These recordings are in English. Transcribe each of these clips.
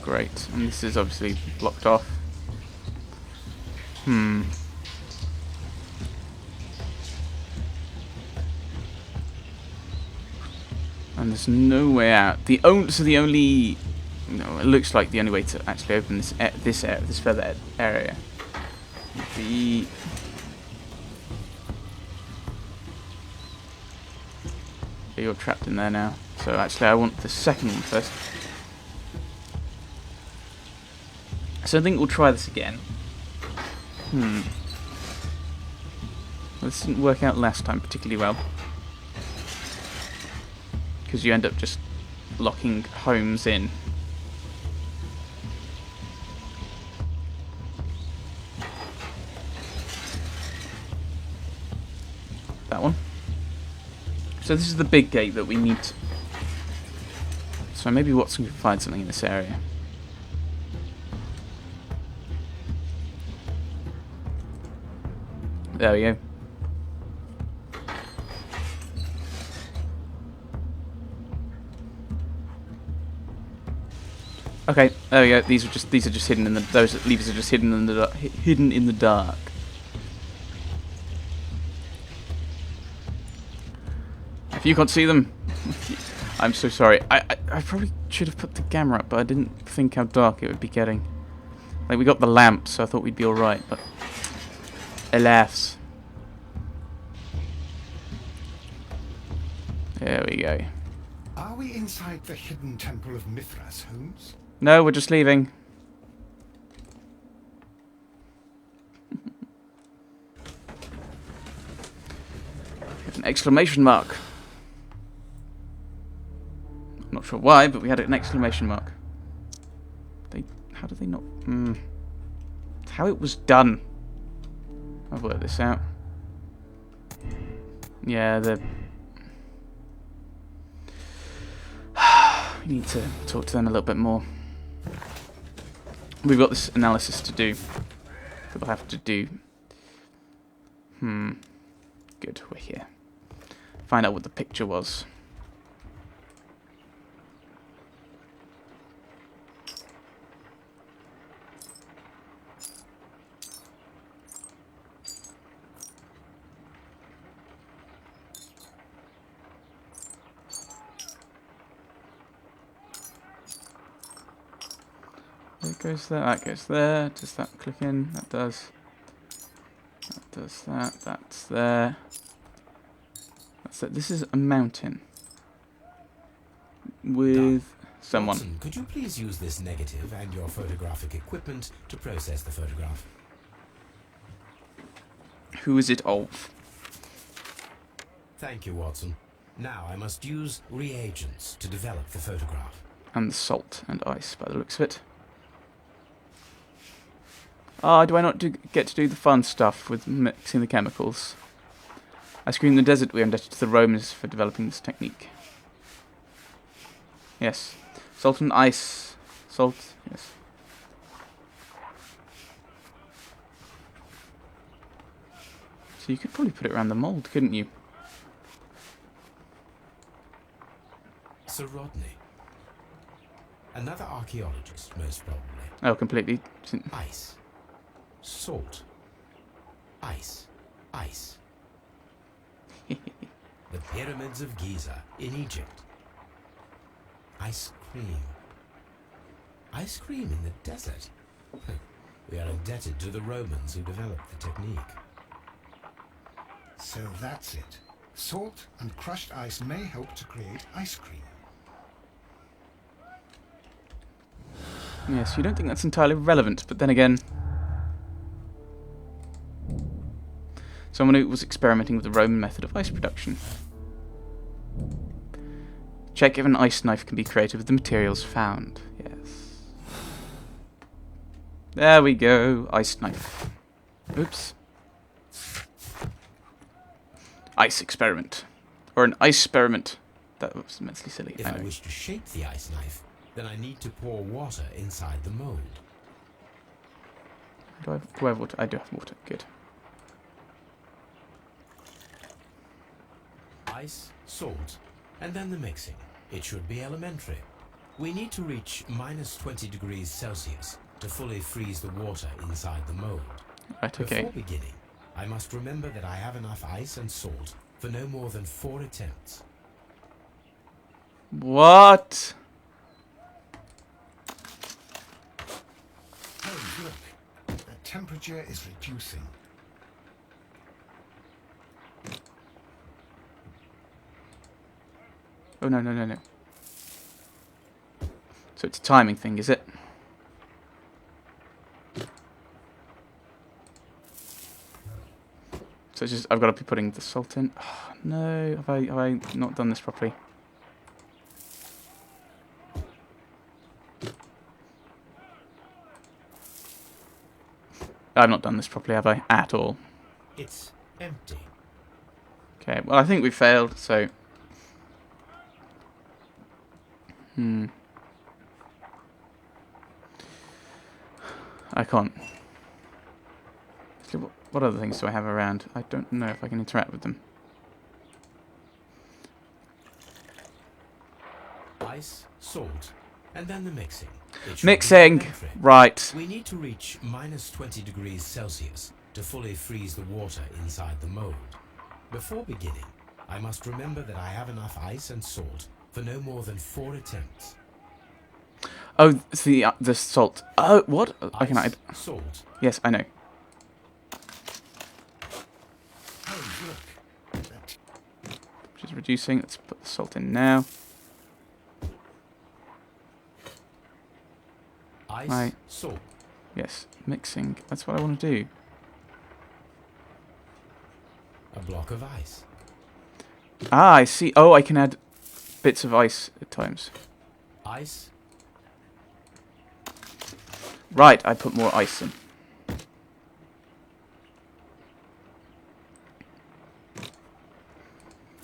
Great. And this is obviously blocked off. And there's no way out. The only no, it looks like the only way to actually open this further area would be you're trapped in there now. So actually, I want the second one first. So I think we'll try this again. Well, this didn't work out last time particularly well. Because you end up just locking Holmes in. That one. So this is the big gate that we need. So maybe Watson can find something in this area. There we go. Okay, there we go. These are just hidden in the. Those levers are just hidden in the dark. If you can't see them, I'm so sorry. I probably should have put the camera up, but I didn't think how dark it would be getting. Like, we got the lamp, so I thought we'd be alright, but alas. There we go. Are we inside the hidden temple of Mithras, Holmes? No, we're just leaving. An exclamation mark. I'm not sure why, but we had an exclamation mark. How did they not? It's how it was done. I've worked this out. Yeah, we need to talk to them a little bit more. We've got this analysis to do that we'll have to do. Good, we're here. Find out what the picture was. It goes there, that goes there. Does that click in? That does. That does that. That's there. That's it. This is a mountain. With someone. Watson, could you please use this negative and your photographic equipment to process the photograph? Who is it of? Thank you, Watson. Now I must use reagents to develop the photograph. And salt and ice, by the looks of it. Ah, do I not get to do the fun stuff with mixing the chemicals? I scream in the desert we are indebted to the Romans for developing this technique. Yes. Salt and ice. Salt, yes. So you could probably put it around the mould, couldn't you? Sir Rodney. Another archaeologist, most probably. Oh, completely. Ice. Salt. Ice. Ice. The pyramids of Giza in Egypt. Ice cream. Ice cream in the desert. We are indebted to the Romans who developed the technique. So that's it. Salt and crushed ice may help to create ice cream. Yes, you don't think that's entirely relevant, but then again... Someone who was experimenting with the Roman method of ice production. Check if an ice knife can be created with the materials found. Yes. There we go. Ice knife. Oops. Ice experiment. Or an ice experiment. That was immensely silly. If I wish to shape the ice knife, then I need to pour water inside the mold. Do I have water? I do have water. Good. Ice, salt, and then the mixing. It should be elementary. We need to reach minus 20 degrees Celsius to fully freeze the water inside the mold. Right, okay. Before beginning, I must remember that I have enough ice and salt for no more than 4 attempts. What? Oh, look. The temperature is reducing. Oh, no, no, no, no. So it's a timing thing, is it? So it's just, I've got to be putting the salt in. Oh, no, have I not done this properly? I've not done this properly, have I? At all. It's empty. Okay, well, I think we failed, so... I can't. So what other things do I have around? I don't know if I can interact with them. Ice, salt, and then the mixing. It should Mixing! be electric. Right. We need to reach minus 20 degrees Celsius to fully freeze the water inside the mold. Before beginning, I must remember that I have enough ice and salt for no more than 4 attempts. Oh, it's the salt. Oh, what? I can Ice, add. salt. Yes, I know. Oh, look. That Which is reducing. Let's put the salt in now. Ice, Right. salt. Yes, mixing. That's what I want to do. A block of ice. Ah, I see. Oh, I can add bits of ice at times. Ice, Right, I put more ice in.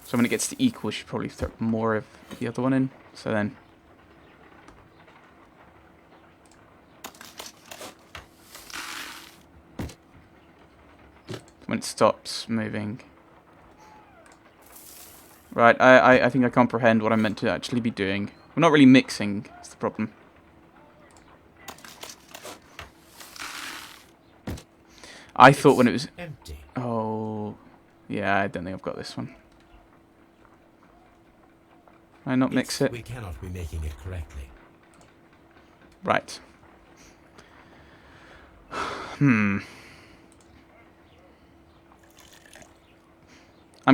So when it gets to equal, we should probably throw more of the other one in. So then... when it stops moving. Right, I think I comprehend what I'm meant to actually be doing. We're not really mixing, that's the problem. I thought when it was... empty. Oh... yeah, I don't think I've got this one. Can I not mix it? We cannot be making it correctly. Right. I'm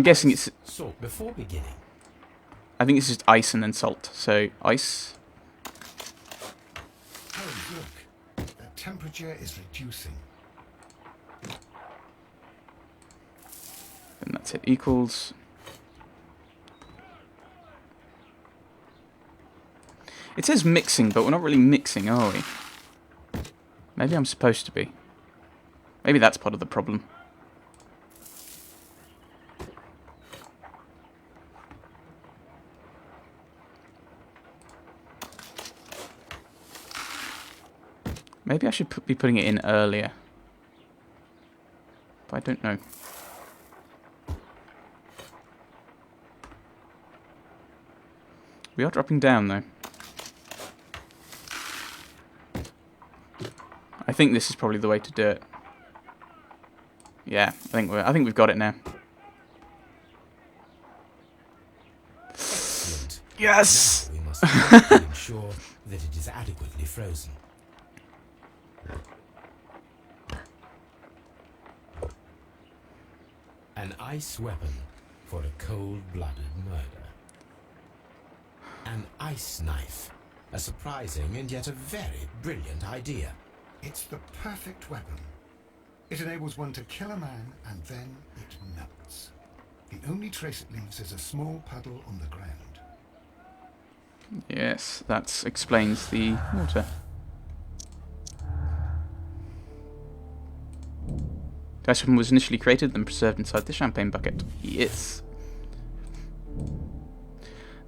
guessing it's... Salt before beginning. I think it's just ice and then salt. So, ice. Oh, look. The temperature is reducing. And that's it. Equals. It says mixing, but we're not really mixing, are we? Maybe I'm supposed to be. Maybe that's part of the problem. Maybe I should be putting it in earlier. But I don't know. We are dropping down, though. I think this is probably the way to do it. Yeah, I think we've got it now. Excellent. Yes! Now we must carefully ensure that it is adequately frozen. An ice weapon for a cold-blooded murder. An ice knife. A surprising and yet a very brilliant idea. It's the perfect weapon. It enables one to kill a man and then it melts. The only trace it leaves is a small puddle on the ground. Yes, that explains the water. The ice weapon was initially created, then preserved inside the champagne bucket. Yes.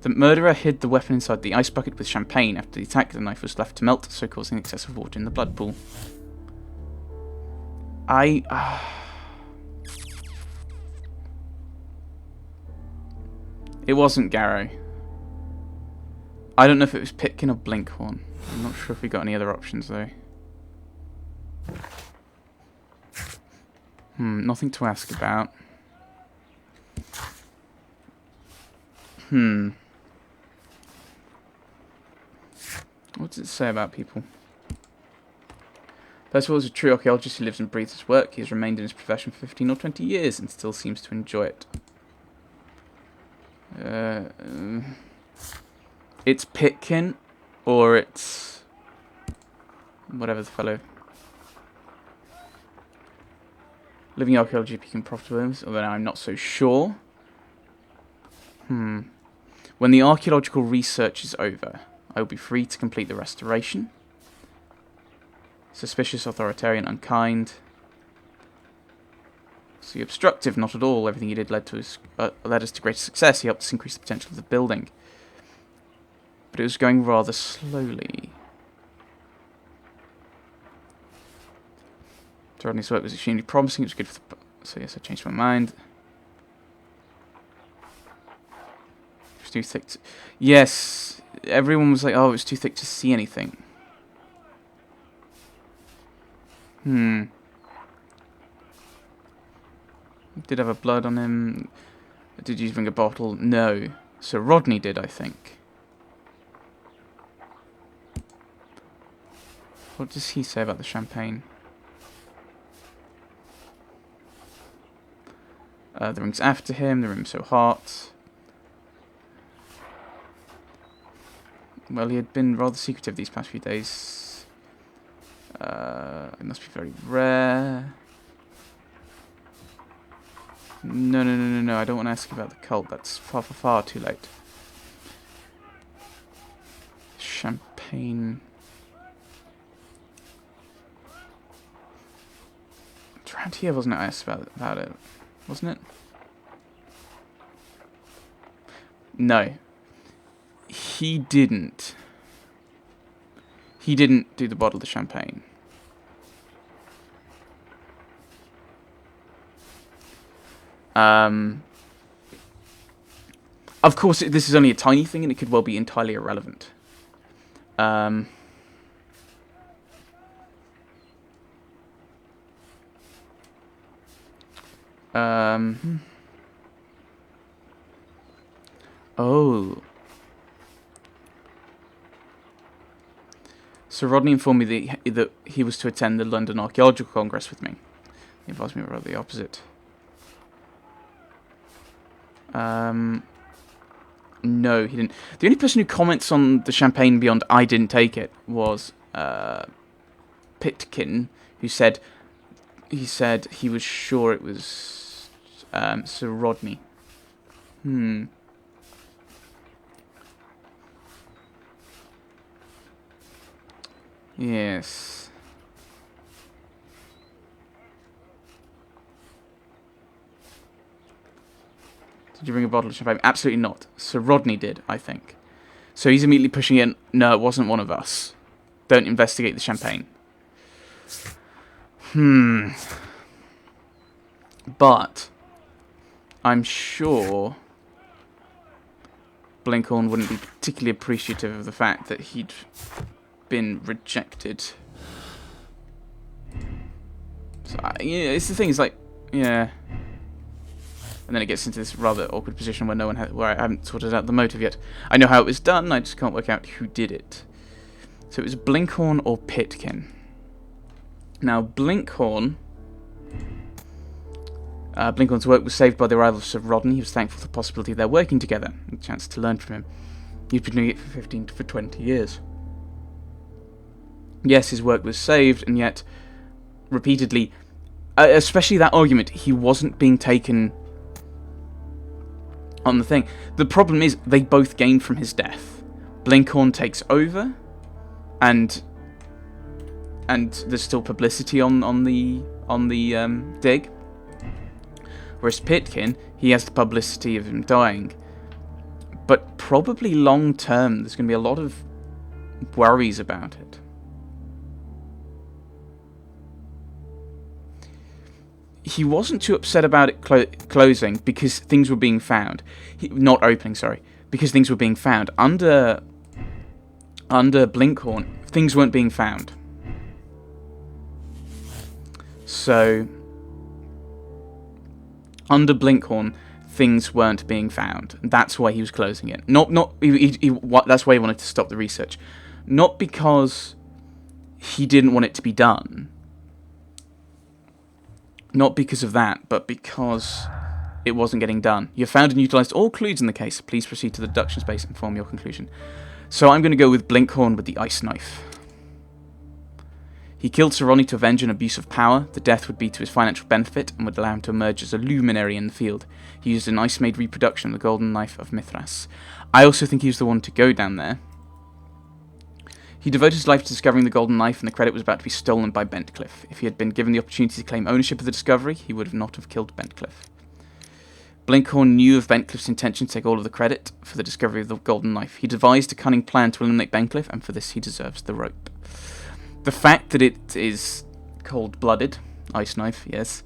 The murderer hid the weapon inside the ice bucket with champagne. After the attack, the knife was left to melt, so causing excessive water in the blood pool. It wasn't Garrow. I don't know if it was Pitkin or Blinkhorn. I'm not sure if we got any other options though. Nothing to ask about. What does it say about people? Percival is a true archaeologist who lives and breathes his work. He has remained in his profession for 15 or 20 years and still seems to enjoy it. It's Pitkin, or it's whatever the fellow. Living archaeology became profitable, although now I'm not so sure. When the archaeological research is over, I will be free to complete the restoration. Suspicious, authoritarian, unkind. See, obstructive, not at all. Everything he did led us to greater success. He helped us increase the potential of the building. But it was going rather slowly. Rodney's work was extremely promising. It was good for the... So yes, I changed my mind. It was too thick to... Yes, everyone was like, oh, it was too thick to see anything. Did have a blood on him. Did you bring a bottle? No. So Rodney did, I think. What does he say about the champagne? The ring's after him. The room's so hot. Well, he had been rather secretive these past few days. It must be very rare. No. I don't want to ask about the cult. That's far too late. Champagne. It's around here, wasn't it? I asked about it. Wasn't it? No. He didn't. He didn't do the bottle of the champagne. Of course, this is only a tiny thing, and it could well be entirely irrelevant. Oh. So Rodney informed me that he was to attend the London Archaeological Congress with me. He advised me rather the opposite. No, he didn't. The only person who comments on the champagne beyond I didn't take it was Pitkin, who said he was sure it was Sir Rodney. Yes. Did you bring a bottle of champagne? Absolutely not. Sir Rodney did, I think. So he's immediately pushing in, no, it wasn't one of us. Don't investigate the champagne. But I'm sure Blinkhorn wouldn't be particularly appreciative of the fact that he'd been rejected. So, yeah, it's the thing, it's like, yeah. And then it gets into this rather awkward position where where I haven't sorted out the motive yet. I know how it was done, I just can't work out who did it. So it was Blinkhorn or Pitkin. Now, Blinkhorn's work was saved by the arrival of Sir Rodney. He was thankful for the possibility of their working together, and a chance to learn from him. He'd been doing it for 20 years. Yes, his work was saved, and yet, repeatedly, especially that argument, he wasn't being taken on the thing. The problem is, they both gained from his death. Blinkhorn takes over, and there's still publicity on the dig. Whereas Pitkin, he has the publicity of him dying. But probably long term, there's going to be a lot of worries about it. He wasn't too upset about it closing because things were being found. Not opening, sorry. Because things were being found. Under under Blinkhorn, things weren't being found. So, under Blinkhorn, things weren't being found. That's why he was closing it. That's why he wanted to stop the research. Not because he didn't want it to be done. Not because of that, but because it wasn't getting done. You have found and utilised all clues in the case. Please proceed to the deduction space and form your conclusion. So I'm going to go with Blinkhorn with the ice knife. He killed Sir Ronnie to avenge an abuse of power. The death would be to his financial benefit and would allow him to emerge as a luminary in the field. He used an ice-made reproduction of the golden knife of Mithras. I also think he was the one to go down there. He devoted his life to discovering the golden knife, and the credit was about to be stolen by Bentcliffe. If he had been given the opportunity to claim ownership of the discovery, he would not have killed Bentcliffe. Blinkhorn knew of Bentcliffe's intention to take all of the credit for the discovery of the golden knife. He devised a cunning plan to eliminate Bentcliffe, and for this he deserves the rope. The fact that it is cold-blooded, ice knife, yes,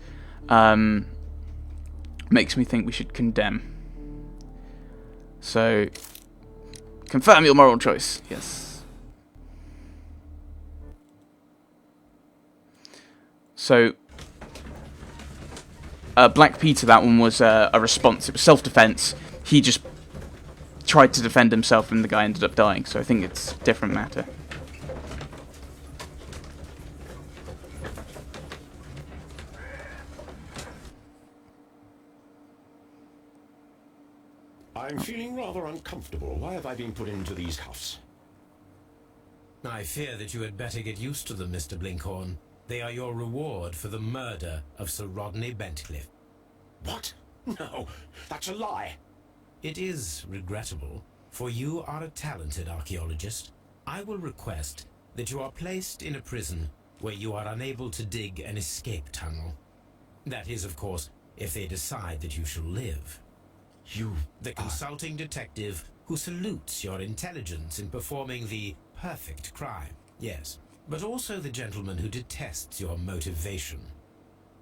makes me think we should condemn. So, confirm your moral choice, yes. So, Black Peter, that one was a response. It was self-defense. He just tried to defend himself and the guy ended up dying. So I think it's a different matter. I'm feeling rather uncomfortable. Why have I been put into these cuffs? I fear that you had better get used to them, Mr. Blinkhorn. They are your reward for the murder of Sir Rodney Bentcliffe. What? No, that's a lie. It is regrettable, for you are a talented archaeologist. I will request that you are placed in a prison where you are unable to dig an escape tunnel. That is, of course, if they decide that you shall live. The consulting detective who salutes your intelligence in performing the perfect crime, yes. But also the gentleman who detests your motivation.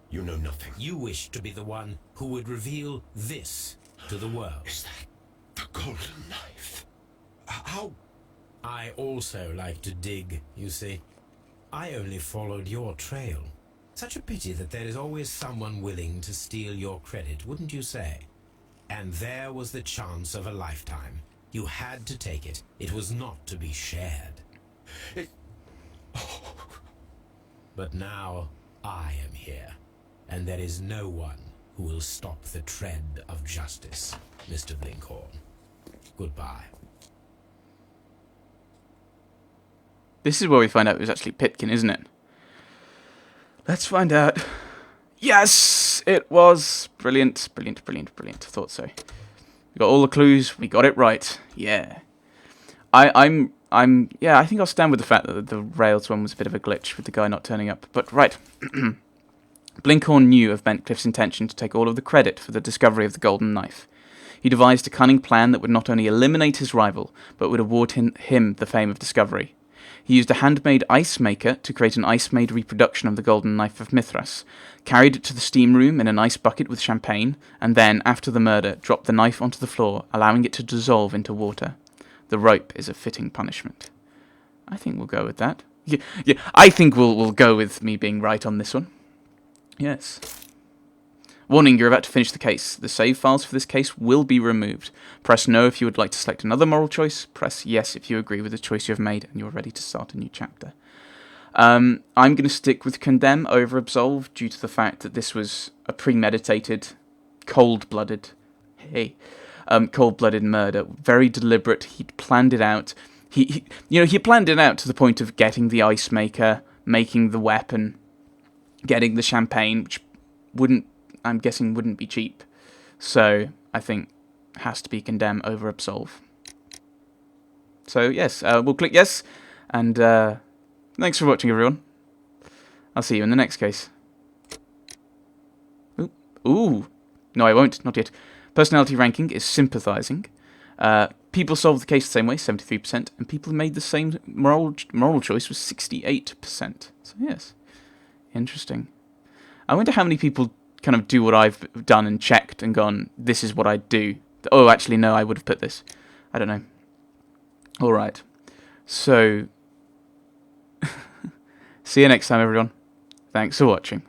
You know nothing. You wish to be the one who would reveal this to the world. Is that the golden knife? How? I also like to dig, you see. I only followed your trail. Such a pity that there is always someone willing to steal your credit, wouldn't you say? And there was the chance of a lifetime. You had to take it. It was not to be shared. But now I am here, and there is no one who will stop the tread of justice, Mr. Blinkhorn. Goodbye. This is where we find out it was actually Pitkin, isn't it? Let's find out. Yes, it was. Brilliant, brilliant, brilliant, brilliant. I thought so. We got all the clues. We got it right. Yeah. Yeah, I think I'll stand with the fact that the rails one was a bit of a glitch with the guy not turning up. But, right. Blinkhorn knew of Bentcliffe's intention to take all of the credit for the discovery of the golden knife. He devised a cunning plan that would not only eliminate his rival, but would award him the fame of discovery. He used a handmade ice maker to create an ice-made reproduction of the golden knife of Mithras, carried it to the steam room in an ice bucket with champagne, and then, after the murder, dropped the knife onto the floor, allowing it to dissolve into water. The rope is a fitting punishment. I think we'll go with that. Yeah, I think we'll go with me being right on this one. Yes. Warning, you're about to finish the case. The save files for this case will be removed. Press no if you would like to select another moral choice. Press yes if you agree with the choice you have made and you're ready to start a new chapter. I'm going to stick with condemn over absolve due to the fact that this was a premeditated, cold-blooded murder. Very deliberate. He'd planned it out. He planned it out to the point of getting the ice maker, making the weapon, getting the champagne, which I'm guessing wouldn't be cheap. So I think has to be condemn over absolve. So yes, we'll click yes, and thanks for watching, everyone. I'll see you in the next case. Ooh. No, I won't. Not yet. Personality ranking is sympathising. People solved the case the same way, 73%, and people who made the same moral choice was 68%. So yes, interesting. I wonder how many people kind of do what I've done and checked and gone, this is what I'd do. Oh, actually, no, I would have put this. I don't know. All right. So, see you next time, everyone. Thanks for watching.